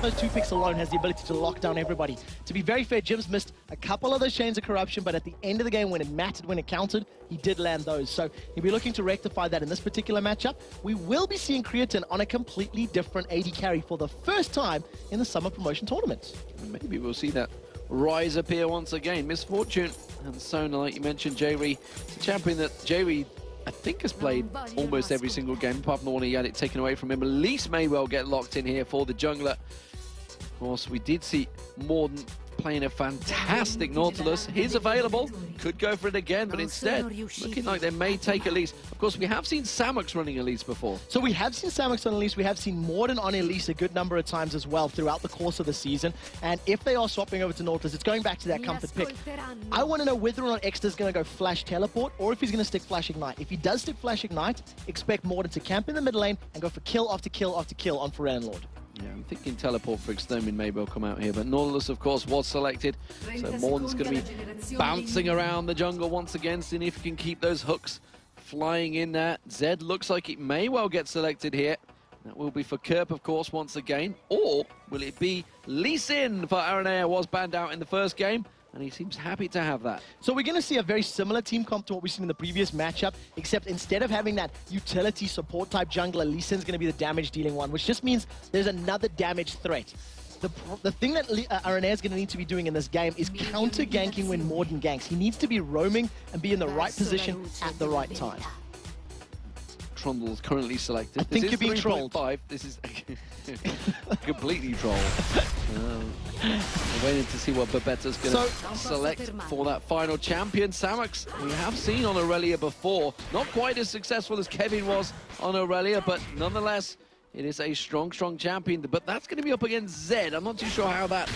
those two picks alone has the ability to lock down everybody. To be very fair, Jim's missed a couple of those chains of corruption, but at the end of the game, when it mattered, when it counted, he did land those. So he'll be looking to rectify that in this particular matchup. We will be seeing Creatine on a completely different AD carry for the first time in the Summer Promotion Tournament. Maybe we'll see that Rise appear once again. Misfortune and Sona, like you mentioned, J-Ree, it's a champion that J-Ree, I think, has played almost every single game, apart from the one he had it taken away from him. Elise may well get locked in here for the jungler. Of course, we did see Morden playing a fantastic Nautilus. He's available, could go for it again, but instead, looking like they may take Elise. Of course, we have seen Samux running Elise before. So we have seen Samux on Elise, we have seen Morden on Elise a good number of times as well throughout the course of the season. And if they are swapping over to Nautilus, it's going back to that comfort pick. I want to know whether or not Extra's going to go Flash Teleport, or if he's going to stick Flash Ignite. If he does stick Flash Ignite, expect Morden to camp in the mid lane and go for kill after kill after kill on Pharah and Lord. Yeah, I'm thinking Teleport for Extermin may well come out here, but Nautilus, of course, was selected. So Morden's going to be bouncing around the jungle once again, seeing if he can keep those hooks flying in there. Zed looks like it may well get selected here. That will be for Kerp, of course, once again. Or will it be Lee Sin for Aranea? Was banned out in the first game, and he seems happy to have that. So we're going to see a very similar team comp to what we've seen in the previous matchup, except instead of having that utility support type jungler, Lee Sin's going to be the damage dealing one, which just means there's another damage threat. The thing that Aranea is going to need to be doing in this game is counter-ganking when Morden ganks. He needs to be roaming and be in the right position at the right time. Trundle's currently selected. I think you're being trolled. This is completely trolled. We're waiting to see what Babetta's going to select for that final champion. Samux, we have seen on Aurelia before. Not quite as successful as Kevin was on Aurelia, but nonetheless, it is a strong, strong champion. But that's going to be up against Zed. I'm not too sure how that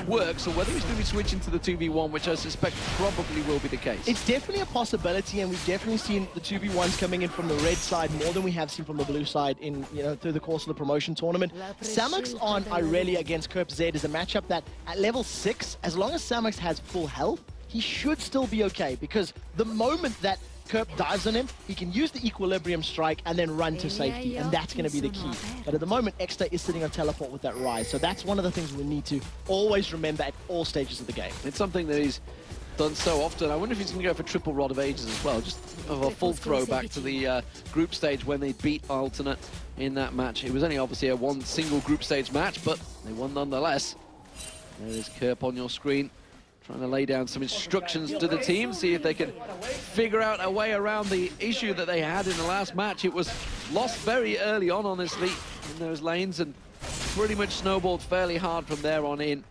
works, or whether he's going to be switching to the 2v1, which I suspect probably will be the case. It's definitely a possibility, and we've definitely seen the 2v1s coming in from the red side more than we have seen from the blue side in, through the course of the promotion tournament. Samux on Irelia against Kerp Zed is a matchup that at level 6, as long as Samux has full health, he should still be okay, because the moment that Kerp dives on him, he can use the Equilibrium Strike and then run to safety, and that's going to be the key. But at the moment, Extra is sitting on Teleport with that Rise, so that's one of the things we need to always remember at all stages of the game. It's something that he's done so often. I wonder if he's going to go for triple Rod of Ages as well, just of a full throwback to the group stage when they beat Alternate in that match. It was only obviously a one single group stage match, but they won nonetheless. There is Kerp on your screen, trying to lay down some instructions to the team, see if they can figure out a way around the issue that they had in the last match. It was lost very early on, honestly, in those lanes, and pretty much snowballed fairly hard from there on in.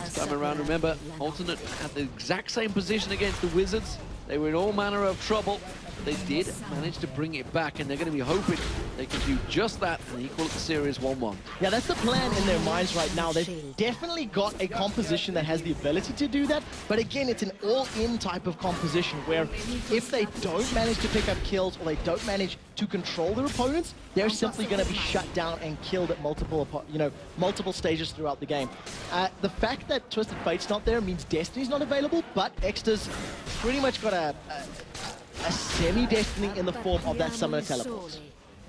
This time around, remember, Alternate had the exact same position against the Wizards. They were in all manner of trouble. They did manage to bring it back, and they're going to be hoping they can do just that and equal the series 1-1. Yeah, that's the plan in their minds right now. They've definitely got a composition that has the ability to do that, but again, it's an all-in type of composition where if they don't manage to pick up kills or they don't manage to control their opponents, they're simply going to be shut down and killed at multiple stages throughout the game. The fact that Twisted Fate's not there means Destiny's not available, but Extra's pretty much got a semi-Destiny in the form of that Summoner Teleport.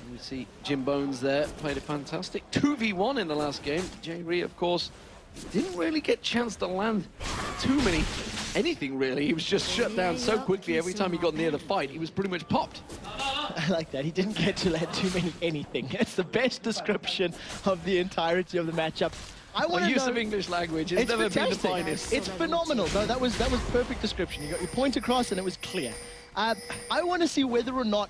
We see Jim Bones there, played a fantastic 2v1 in the last game. J-Ree, of course, didn't really get a chance to land anything really. He was just shut down so quickly every time he got near the fight. He was pretty much popped. I like that. He didn't get to land too many anything. It's the best description of the entirety of the matchup. Use of English language. It's never been the finest. It's phenomenal. No, that was perfect description. You got your point across and it was clear. I want to see whether or not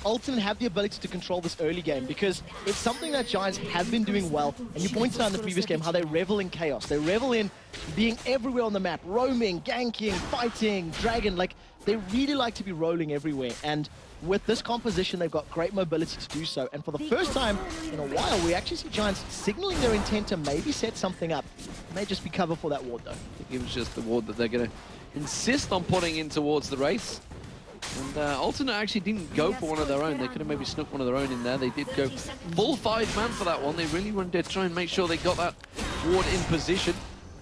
Alternate have the ability to control this early game, because it's something that Giants have been doing well, and you pointed out in the previous game how they revel in chaos. They revel in being everywhere on the map, roaming, ganking, fighting, dragon. Like, they really like to be rolling everywhere, and with this composition, they've got great mobility to do so. And for the first time in a while, we actually see Giants signaling their intent to maybe set something up. It may just be cover for that ward, though. I think it was just the ward that they're going to insist on putting in towards the race. And Alternate actually didn't go for one of their own. They could have maybe snuck one of their own in there. They did go full 5-man for that one. They really wanted to try and make sure they got that ward in position.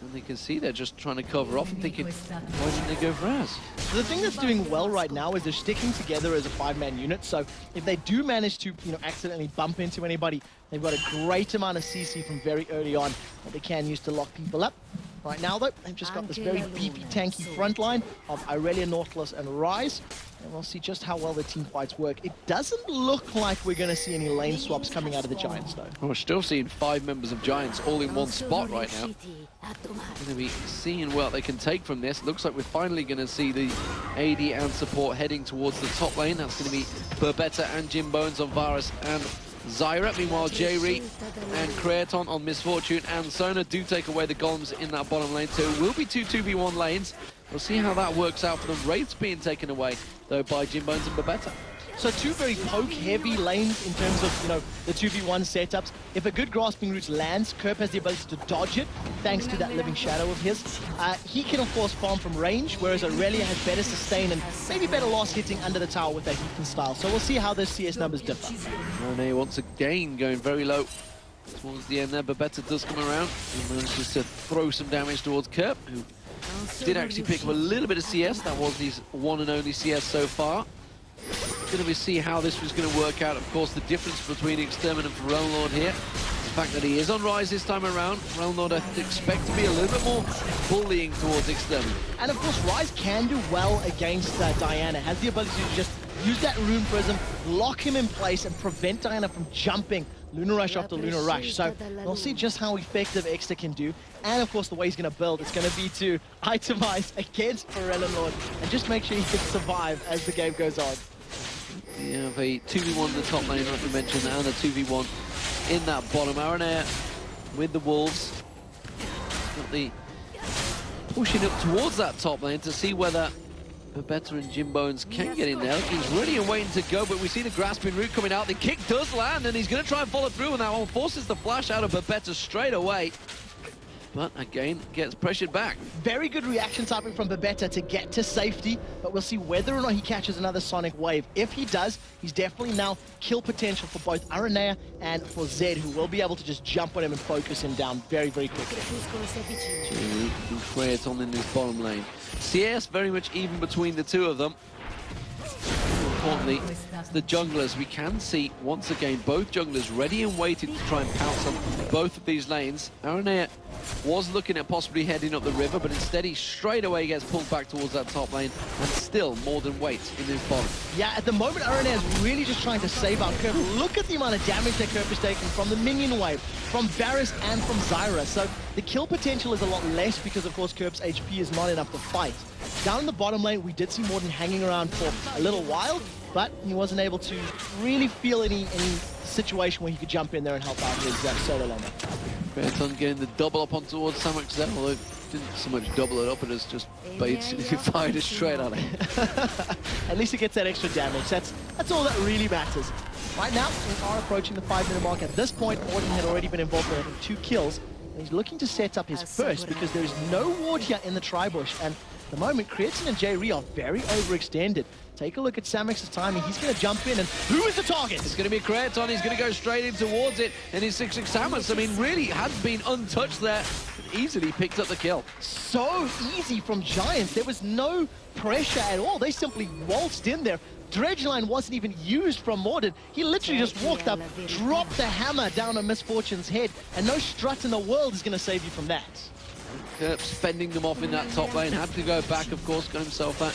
And you can see they're just trying to cover off and thinking, why didn't they go for Raz? The thing that's doing well right now is they're sticking together as a 5-man unit. So if they do manage to, accidentally bump into anybody, they've got a great amount of CC from very early on that they can use to lock people up. Right now, though, they've just got this very beefy, tanky front line of Irelia, Nautilus, and Ryze. And we'll see just how well the team fights work. It doesn't look like we're going to see any lane swaps coming out of the Giants, though. We're still seeing 5 members of Giants all in one spot right now. Going to be seeing what they can take from this. Looks like we're finally going to see the AD and support heading towards the top lane. That's going to be Berbetta and Jim Bones on Varus and Zyra. Meanwhile, J-Re and Creaton on Misfortune and Sona do take away the golems in that bottom lane too. Will be 2 2v1 lanes. We'll see how that works out for them. Wraiths being taken away, though, by Jim Bones and Berbetta. So 2 very poke-heavy lanes in terms of, the 2v1 setups. If a good grasping route lands, Kerp has the ability to dodge it, thanks to that living shadow of his. He can, of course, farm from range, whereas Irelia has better sustain and maybe better loss hitting under the tower with that Heathen style. So we'll see how those CS numbers differ. Rene once again going very low towards the end there. Berbetta does come around and manages to throw some damage towards Kerp, who did actually pick up a little bit of CS. That was his one and only CS so far. Going to see how this was going to work out. Of course, the difference between Extermin and Realm Lord here, the fact that he is on Ryze this time around. Realm Lord, I expect to be a little bit more bullying towards Extermin. And of course, Ryze can do well against Diana. Has the ability to just use that Rune Prism, lock him in place, and prevent Diana from jumping Lunar Rush after Lunar Rush. So we'll see just how effective Exter can do. And of course, the way he's going to build, it's going to be to itemize against Realm Lord and just make sure he can survive as the game goes on. You have a 2v1 in the top lane, like we mentioned, and a 2v1 in that bottom. Aranea with the Wolves. Got the pushing up towards that top lane to see whether Berbetta and Jim Bones can get in there. He's ready and waiting to go, but we see the grasping route coming out. The kick does land, and he's going to try and follow through, and that one forces the flash out of Berbetta straight away. But again, gets pressured back. Very good reaction typing from Berbetta to get to safety, but we'll see whether or not he catches another Sonic Wave. If he does, he's definitely now kill potential for both Aranea and for Zed, who will be able to just jump on him and focus him down very, very quickly. Creaton in this bottom lane. CS very much even between the two of them. Importantly, the junglers, we can see once again both junglers ready and waiting to try and pounce on both of these lanes. Aranea was looking at possibly heading up the river, but instead he straight away gets pulled back towards that top lane and still more than waits in his bottom. Yeah, at the moment Aranea is really just trying to save out Kerp. Look at the amount of damage that Kerp is taking from the minion wave, from Varus and from Zyra. So the kill potential is a lot less because of course Kerp's HP is not enough to fight. Down in the bottom lane, we did see Morden hanging around for a little while, but he wasn't able to really feel any situation where he could jump in there and help out his solo laner. Creaton getting the double up on towards Samek there, although didn't so much double it up, it is just basically fired it straight at him. At least he gets that extra damage. That's all that really matters. Right now, we are approaching the 5-minute mark. At this point, Morden had already been involved in 2 kills. And he's looking to set up his first because there is no ward here in the Tri-Bush. And at the moment, Creaton and J-Re are very overextended. Take a look at Samex's timing. He's going to jump in, and who is the target? It's going to be Creaton. He's going to go straight in towards it, and his 6-6 Samus, I mean, really has been untouched there. Easily picked up the kill. So easy from Giants. There was no pressure at all. They simply waltzed in there. Dredgeline wasn't even used from Morden. He literally just walked up, dropped the hammer down on Misfortune's head, and no strut in the world is going to save you from that. Kerp's fending them off in that top lane. Had to go back, of course, got himself that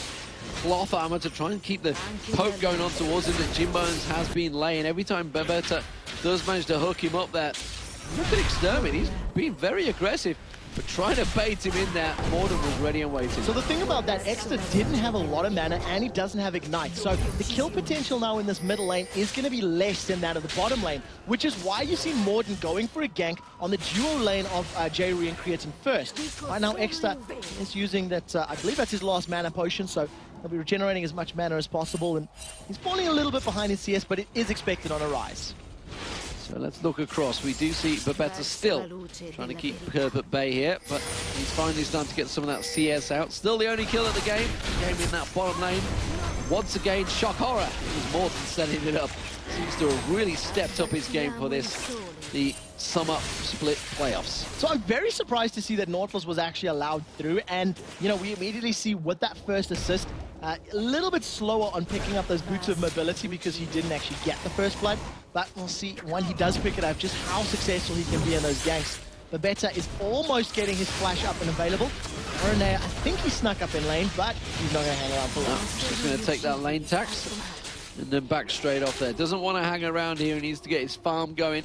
cloth armor to try and keep the poke going on towards him that Jim Bones has been laying. Every time Berbetta does manage to hook him up there, look at Extermin. He's been very aggressive, but trying to bait him in there. Morden was ready and waiting. So the thing about that, Exter didn't have a lot of mana, and he doesn't have Ignite. So the kill potential now in this middle lane is going to be less than that of the bottom lane, which is why you see Morden going for a gank on the duo lane of J-Re and Creaton first. Right now, Exter is using that, I believe that's his last mana potion, so he'll be regenerating as much mana as possible, and he's falling a little bit behind in CS, but it is expected on a rise. So let's look across. We do see Berbetta still trying to keep Kerp at bay here, but he's finally starting to get some of that CS out. Still the only kill of the game in that bottom lane. Once again, shock horror. It was Morton setting it up. Seems to have really stepped up his game for this the sum-up split playoffs. So I'm very surprised to see that Nautilus was actually allowed through, and you know, we immediately see with that first assist, a little bit slower on picking up those boots of mobility because he didn't actually get the first blood, but we'll see when he does pick it up just how successful he can be in those ganks. Babetta is almost getting his flash up and available. Aranea, I think he snuck up in lane, but he's not going to hang around for long. He's just going to take that lane tax and then back straight off there. Doesn't want to hang around here. He needs to get his farm going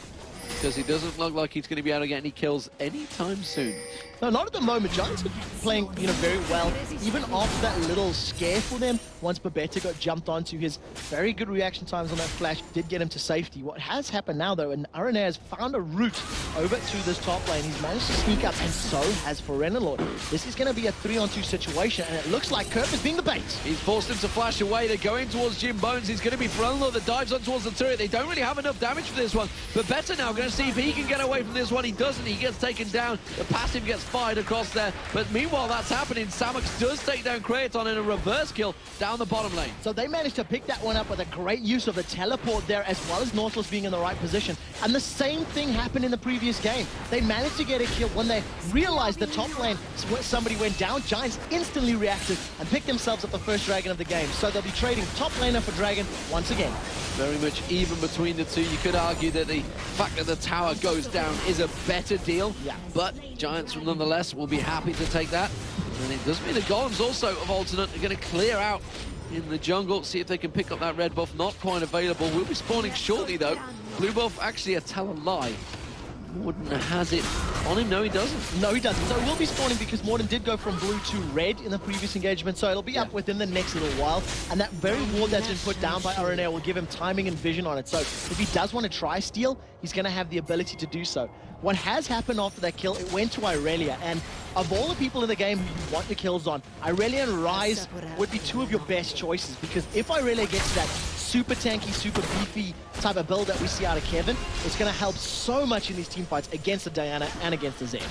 because he doesn't look like he's going to be able to get any kills anytime soon. No, not at the moment. Giants are playing, very well. Even after that little scare for them, once Babetta got jumped onto, his very good reaction times on that flash did get him to safety. What has happened now, though, and Aranea has found a route over through this top lane. He's managed to sneak up, and so has Forenalord. This is going to be a 3-on-2 situation, and it looks like Kerp is being the bait. He's forced him to flash away. They're going towards Jim Bones. He's going to be Forenalord that dives on towards the turret. They don't really have enough damage for this one. Babetta now going to see if he can get away from this one. He doesn't. He gets taken down. The passive gets fired across there. But meanwhile, that's happening. Samux does take down Kraton in a reverse kill down the bottom lane. So they managed to pick that one up with a great use of the teleport there, as well as Nautilus being in the right position. And the same thing happened in the previous game. They managed to get a kill when they realized the top lane, somebody went down. Giants instantly reacted and picked themselves up the first dragon of the game. So they'll be trading top laner for dragon once again. Very much even between the two. You could argue that the fact that the tower goes down is a better deal, but Giants nonetheless will be happy to take that. And it does mean the golems also of Alternate are going to clear out in the jungle, see if they can pick up that red buff. Not quite available. Will be spawning shortly though. Blue buff actually a tell a lie. Morden has it on him. No, he doesn't. No, he doesn't. So it will be spawning because Morden did go from blue to red in the previous engagement, so it'll be up within the next little while. And that very ward that's been put down by Aranea will give him timing and vision on it. So if he does want to try steal, he's going to have the ability to do so. What has happened after that kill, it went to Irelia, and of all the people in the game who you want the kills on, Irelia and Ryze would be two of your best choices, because if Irelia gets that super tanky, super beefy type of build that we see out of Kevin, it's going to help so much in these team fights against the Diana and against the Zed.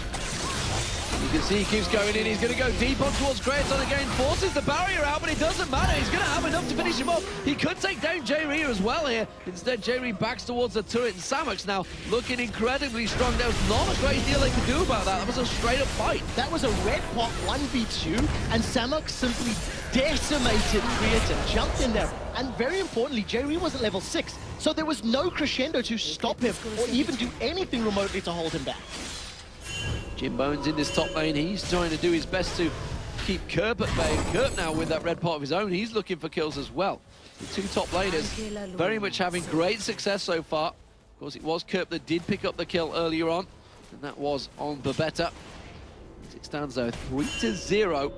You can see he keeps going in. He's going to go deep on towards Kraton again. Forces the barrier out, but it doesn't matter. He's going to have enough to finish him off. He could take down J-Ree as well here. Instead, J-Ree backs towards the turret. And Samux now looking incredibly strong. There was not a great deal they could do about that. That was a straight-up fight. That was a red pot 1v2, and Samux simply decimated Kraton. Jumped in there. And very importantly, J-Ree wasn't level 6, so there was no crescendo to stop him or even do anything remotely to hold him back. Jim Bones in this top lane. He's trying to do his best to keep Kerp at bay. Kerp now with that red part of his own. He's looking for kills as well. The two top laners very much having great success so far. Of course, it was Kerp that did pick up the kill earlier on, and that was on Babetta. As it stands though, 3-0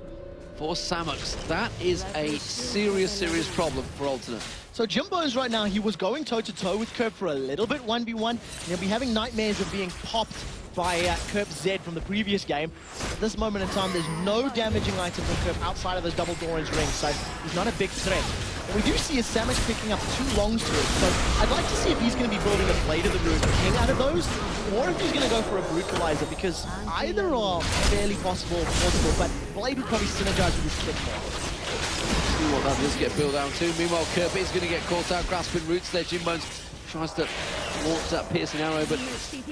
for Samux. That is a serious problem for Alternate. So Jim Bones right now, he was going toe-to-toe with Kerp for a little bit, 1v1. He'll be having nightmares of being popped by Kerp Zed from the previous game. At this moment in time, there's no damaging items on Kerp outside of those double orange rings, so he's not a big threat. What we do see is Samux picking up 2 longs to it, so I'd like to see if he's going to be building a Blade of the Rune King out of those, or if he's going to go for a Brutalizer, because either are fairly possible, but Blade would probably synergize with his kit more. See what that does get built down to. Meanwhile, Kerp is going to get caught out, grasping roots there. Jim Bones tries to launch that piercing arrow, but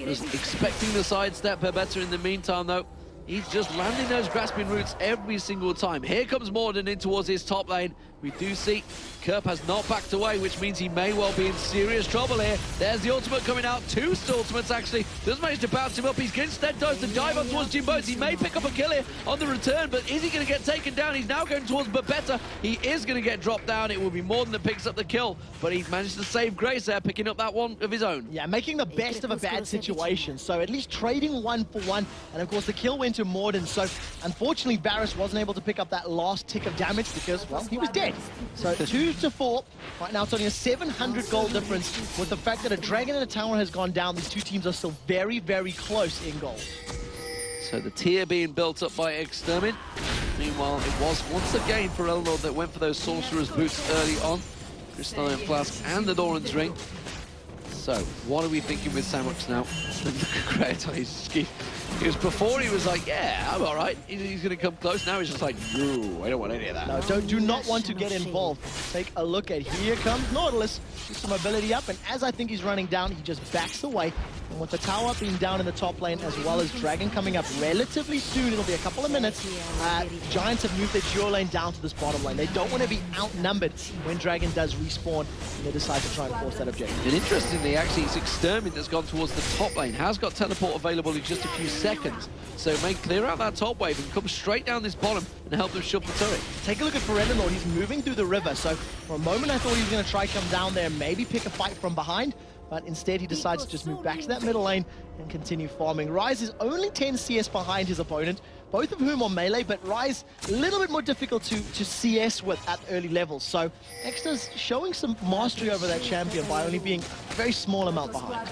was expecting the sidestep. Babetta in the meantime, though, he's just landing those grasping roots every single time. Here comes Morden in towards his top lane. We do see Kerp has not backed away, which means he may well be in serious trouble here. There's the ultimate coming out. 2 ultimates, actually. Does manage to bounce him up. He's instead does to dive on towards Jim Bones. He may pick up a kill here on the return, but is he going to get taken down? He's now going towards Babetta. He is going to get dropped down. It will be Morden that picks up the kill, but he managed to save Grace there, picking up that one of his own. Yeah, making the best of a bad situation. So at least trading 1 for 1. And of course, the kill went to Morden. So unfortunately, Varus wasn't able to pick up that last tick of damage because, well, he was dead. So 2-4. Right now, it's only a 700 gold difference. With the fact that a dragon and a tower has gone down, these two teams are still very close in gold. So the tier being built up by Extermin. Meanwhile, it was once again for Elnord that went for those Sorcerer's Boots early on. Crystalline Flask and the Doran's Ring. So, what are we thinking with Samux now? Look at Kratos. Because before he was like, yeah, I'm all right. He's going to come close. Now he's just like, no, I don't want any of that. No, do not want to get involved. Take a look at, here comes Nautilus. Get some mobility up, and as I think he's running down, he just backs away. And with the tower being down in the top lane, as well as Dragon coming up relatively soon, it'll be a couple of minutes, Giants have moved their duo lane down to this bottom lane. They don't want to be outnumbered when Dragon does respawn, and they decide to try and force that objective. And interestingly, actually, it's Extermin that's gone towards the top lane. Has got teleport available in just a few seconds. So may clear out that top wave and come straight down this bottom and help them shut the turret. Take a look at Ferellinor. He's moving through the river. So for a moment, I thought he was going to try come down there and maybe pick a fight from behind. But instead, he decides to just move back to that middle lane and continue farming. Ryze is only 10 CS behind his opponent, both of whom are melee, but Ryze a little bit more difficult to CS with at early levels. So Exta's showing some mastery over that champion by only being a very small amount behind.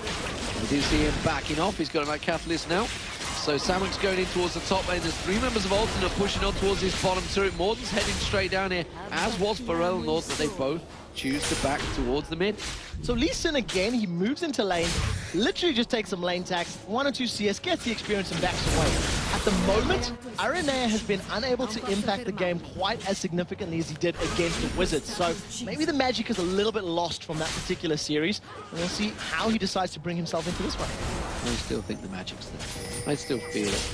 We do see him backing off. He's got him at Catalyst now. So Samuk's going in towards the top lane. There's 3 members of Alternate pushing on towards this bottom turret. Morden's heading straight down here, as was Ferellinor, but they both choose to back towards the mid. So Lee Sin again, he moves into lane, literally just takes some lane tax, 1 or 2 CS, gets the experience and backs away. At the moment, Aranea has been unable to impact the game quite as significantly as he did against the Wizards. So maybe the magic is a little bit lost from that particular series, and we'll see how he decides to bring himself into this one. I still think the magic's there. I still feel it.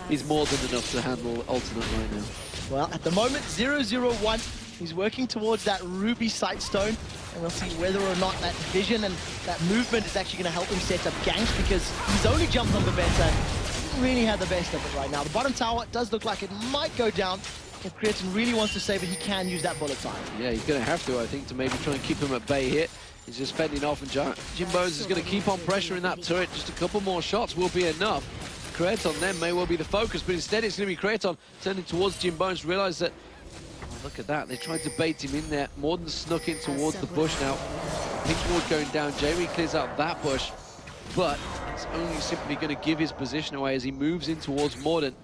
He's more than enough to handle Alternate right now. Well, at the moment, 0-0-1. He's working towards that Ruby Sightstone, and we'll see whether or not that vision and that movement is actually going to help him set up ganks, because he's only jumped on the better. Doesn't really have the best of it right now. The bottom tower does look like it might go down. If Creatine really wants to save it, he can use that bullet time. Yeah, he's going to have to, I think, to maybe try and keep him at bay here. He's just fending off, and Jim Bones is going to keep on pressuring that turret. Just a couple more shots will be enough. Creatine then may well be the focus, but instead it's going to be Creatine turning towards Jim Bones, realize that, look at that, they tried to bait him in there. Morden snuck in towards the bush now. Pink ward going down, Jerry clears out that bush, but it's only simply going to give his position away as he moves in towards Morden.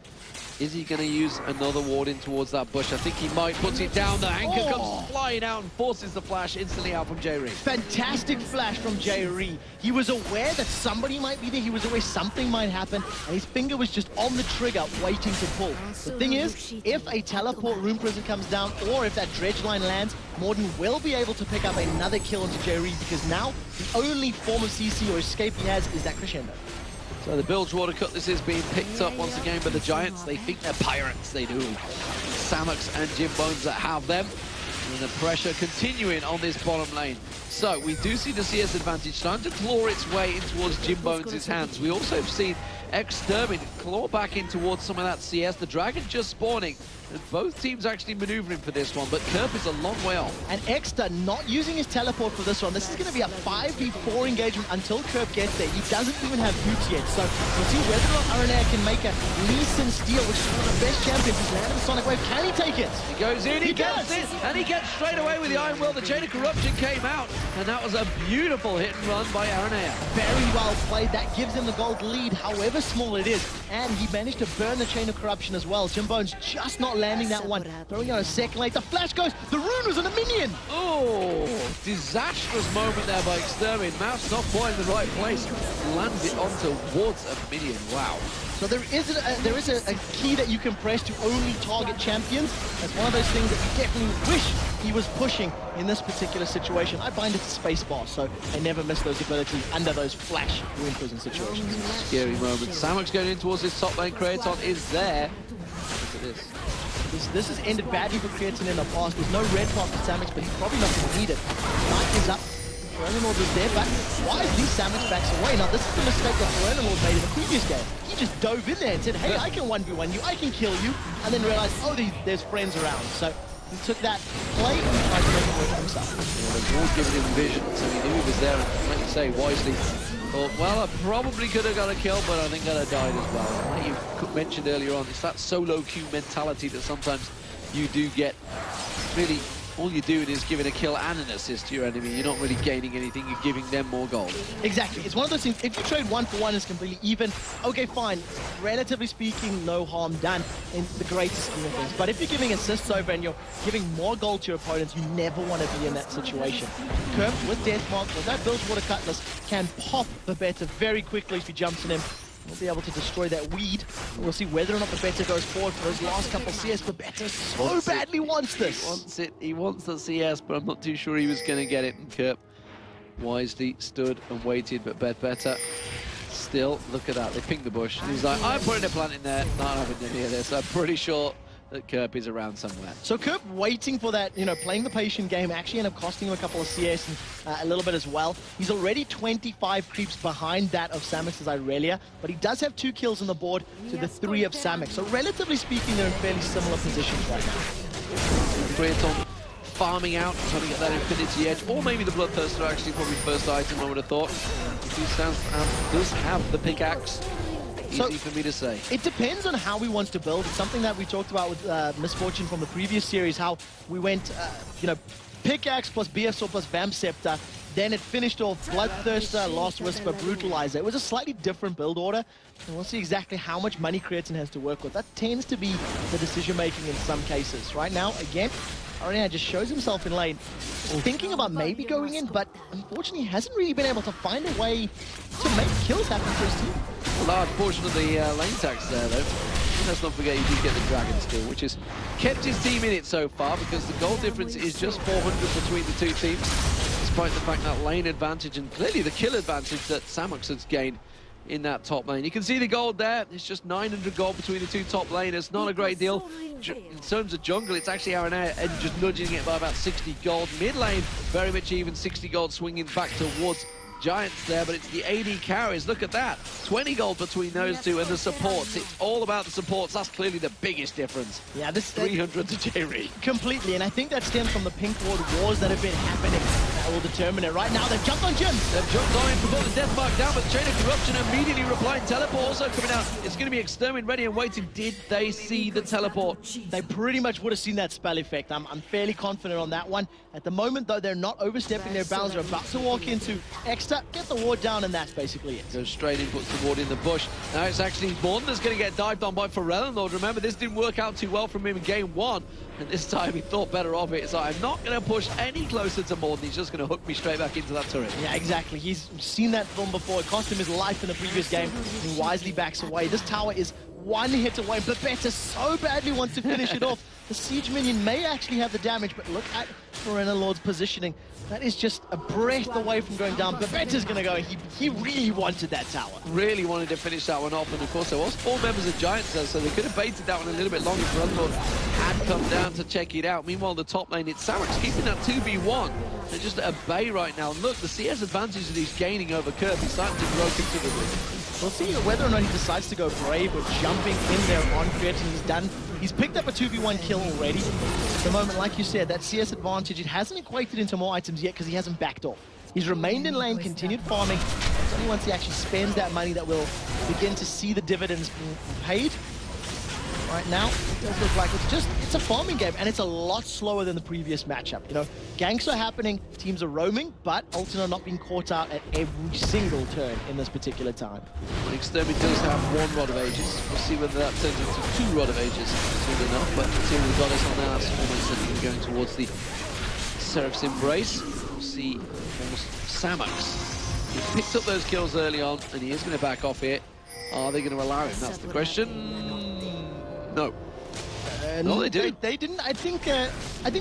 Is he going to use another ward in towards that bush? I think he might. Puts it down. The anchor comes flying out and forces the flash instantly out from Jerry. Fantastic flash from Jerry. He was aware that somebody might be there. He was aware something might happen, and his finger was just on the trigger, waiting to pull. The thing is, if a teleport Rune Prison comes down, or if that dredge line lands, Morden will be able to pick up another kill onto Jerry, because now the only form of CC or escape he has is that crescendo. So the Bilge Water Cutlass is being picked up once again by the Giants. They think they're pirates, they do. Samux and Jim Bones that have them. And the pressure continuing on this bottom lane. So we do see the CS advantage starting to claw its way in towards Jim Bones' hands. We also have seen Extermin claw back in towards some of that CS. The Dragon just spawning. And both teams actually maneuvering for this one, but Kerp is a long way off. And Exter not using his teleport for this one. This is going to be a 5v4 engagement until Kerp gets there. He doesn't even have boots yet, so we'll see whether or not Aranea can make a Lee Sin steal, which is one of the best champions. He's landed the Sonic Wave. Can he take it? He goes in, he gets it, and he gets straight away with the Iron Will. The Chain of Corruption came out, and that was a beautiful hit and run by Aranea. Very well played. That gives him the gold lead, however small it is. And he managed to burn the Chain of Corruption as well. Jim Bones just not landing that one. Throwing out a second late. The flash goes. The rune was on a minion. Oh, disastrous moment there by Extermin. Mouse not quite in the right place. Lands it on towards a minion. Wow. So there is a key that you can press to only target champions. That's one of those things that you definitely wish he was pushing in this particular situation. I find it's a space bar, so I never miss those abilities under those flash Rune Prison situations. Scary moment. Samuk's going in towards his top lane. Creatine is there. Look at this. This has ended badly for Creatine in the past. There's no red part for Samux, but he's probably not going to need it. Knight is up. Ferellinor is there, but wisely Samux backs away. Now, this is the mistake that Ferellinor made in the previous game. He just dove in there and said, hey, I can 1v1 you, I can kill you, and then realized, oh, there's friends around. So he took that play and tried to make it work for himself. Yeah, the ward giving him vision, so he knew he was there, and like you say, wisely thought, well, I probably could have got a kill, but I think I'd have died as well. Like you mentioned earlier on, it's that solo queue mentality that sometimes you do get. Really, all you're doing is giving a kill and an assist to your enemy. You're not really gaining anything, you're giving them more gold. Exactly, it's one of those things, if you trade 1-for-1 is completely even, okay, fine. Relatively speaking, no harm done in the greatest scheme of things. But if you're giving assists over and you're giving more gold to your opponents, you never want to be in that situation. Kerp with Deathmark, with that Bilge Water Cutlass, can pop the better very quickly if he jumps in him. We'll be able to destroy that weed. We'll see whether or not the Better goes forward for those last couple CS, but Better so badly wants this. He wants it. He wants the CS, but I'm not too sure he was going to get it. And Kerp wisely stood and waited, but Better Still, look at that. They pinged the bush. And he's like, I'm putting a plant in there. Not having any of this. I'm pretty sure that Kerp is around somewhere. So Kerp waiting for that, playing the patient game actually ended up costing him a couple of CS and a little bit as well. He's already 25 creeps behind that of Samix's Irelia, but he does have 2 kills on the board to the 3 of Samix. So relatively speaking, they're in fairly similar positions right now. Creaton farming out, trying to get that Infinity Edge, or maybe the Bloodthirster actually probably first item, I would have thought. He does have the pickaxe. Easy for me to say. It depends on how he wants to build. It's something that we talked about with Misfortune from the previous series, how we went, pickaxe plus BSO plus Vamp Scepter, then it finished off Bloodthirster, Lost Whisper, Brutalizer. It was a slightly different build order, and we'll see exactly how much money Creatin has to work with. That tends to be the decision-making in some cases. Right now, again, Arena just shows himself in lane, thinking about maybe going in, but unfortunately hasn't really been able to find a way to make kills happen for his team. A large portion of the lane tax there, though. Let's not forget he did get the Dragon Steel, which has kept his team in it so far, because the goal difference is just 400 between the 2 teams, despite the fact that lane advantage and clearly the kill advantage that Samux has gained in that top lane. You can see the gold there. It's just 900 gold between the 2 top laners. Not a great deal. In terms of jungle, it's actually Arena and just nudging it by about 60 gold. Mid lane, very much even, 60 gold swinging back towards Giants there, but it's the AD carries. Look at that. 20 gold between those 2 and the supports. It's all about the supports. That's clearly the biggest difference. Yeah, this 300 to Jerry. Completely, and I think that stems from the pink ward wars that have been happening. That will determine it. Right now, they've jumped on Jim. They've jumped on him before the death mark down, but Chain of Corruption immediately replying. Teleport also coming out. It's going to be Extermin ready and waiting. Did they see the teleport? They pretty much would have seen that spell effect. I'm fairly confident on that one. At the moment, though, they're not overstepping their bounds. They're about to walk into extra, get the ward down, and that's basically it. Goes straight in, puts the ward in the bush. Now it's actually Morn that's going to get dived on by Pharrell. Lord, remember, this didn't work out too well from him in game 1, and this time he thought better of it. So I'm not going to push any closer to Morn. He's just going to hook me straight back into that turret. Yeah, exactly. He's seen that film before. It cost him his life in the previous game. He wisely backs away. This tower is 1 hit away, but Beta so badly wants to finish it off. The siege minion may actually have the damage, but look at Morena Lord's positioning. That is just a breath away from going down. But Beta's going to go. He really wanted that tower. Really wanted to finish that one off. And of course, there was 4 members of Giants there, so they could have baited that one a little bit longer for Unlord had come down to check it out. Meanwhile, the top lane, it's Samux keeping that 2v1. They're just at a bay right now. And look, the CS advantage that he's gaining over Kerp is starting to grow considerably. We'll see whether or not he decides to go brave or jumping in there on Creatin. He's picked up a 2v1 kill already. At the moment, like you said, that CS advantage, it hasn't equated into more items yet because he hasn't backed off. He's remained in lane, continued farming. It's only once he actually spends that money that we'll begin to see the dividends being paid. Right now, it does look like it's a farming game, and it's a lot slower than the previous matchup. Ganks are happening, teams are roaming, but Ultimate are not being caught out at every single turn in this particular time. Well, Extermin does have 1 Rod of Ages. We'll see whether that turns into 2 Rod of Ages soon enough, but seeing the goddess on that, almost certainly going towards the Seraph's Embrace. We'll see almost Samux. He picked up those kills early on, and he is going to back off here. Are they going to allow him? That's the question. No. No, they didn't. They didn't. I think they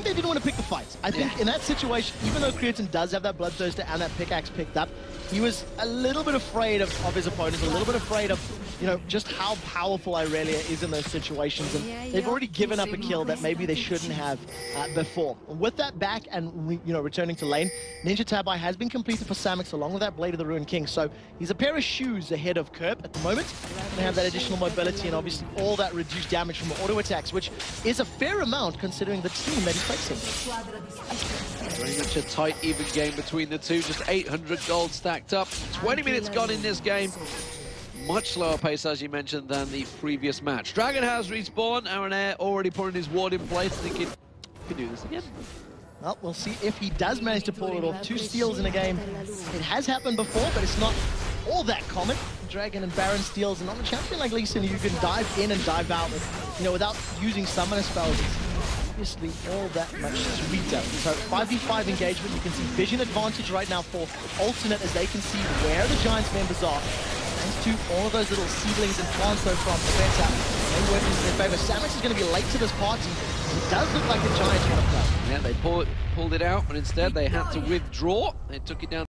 didn't want to pick the fight. I think in that situation, even though Creatin does have that Bloodthirster and that pickaxe picked up, he was a little bit afraid of his opponents, a little bit afraid of, just how powerful Irelia is in those situations. And they've already given up a kill that maybe they shouldn't have before. With that back and, returning to lane, Ninja Tabai has been completed for Samux along with that Blade of the Ruined King. So he's a pair of shoes ahead of Kerp at the moment. They have that additional mobility and obviously all that reduced damage from auto attacks, which is a fair amount considering the team that he's facing. Very much a tight, even game between the 2. Just 800 gold stacked up. 20 minutes gone in this game. Much slower pace, as you mentioned, than the previous match. Dragon has respawned. Aaron Air already putting his ward in place, thinking, we can do this again. Well, we'll see if he does manage to pull it off. 2 steals in a game. It has happened before, but it's not all that common. Dragon and Baron steals, and on a champion like Lee Sin, you can dive in and dive out with, without using summoner spells. It's obviously all that much sweeter. So 5v5 engagement, you can see vision advantage right now for Alternate as they can see where the Giants members are. Thanks to all of those little seedlings and plants though from Beta, they work in their favor. Samix is going to be late to this party. It does look like the Giants want to play. Yeah, they pulled it out, but instead they had to withdraw. They took it down.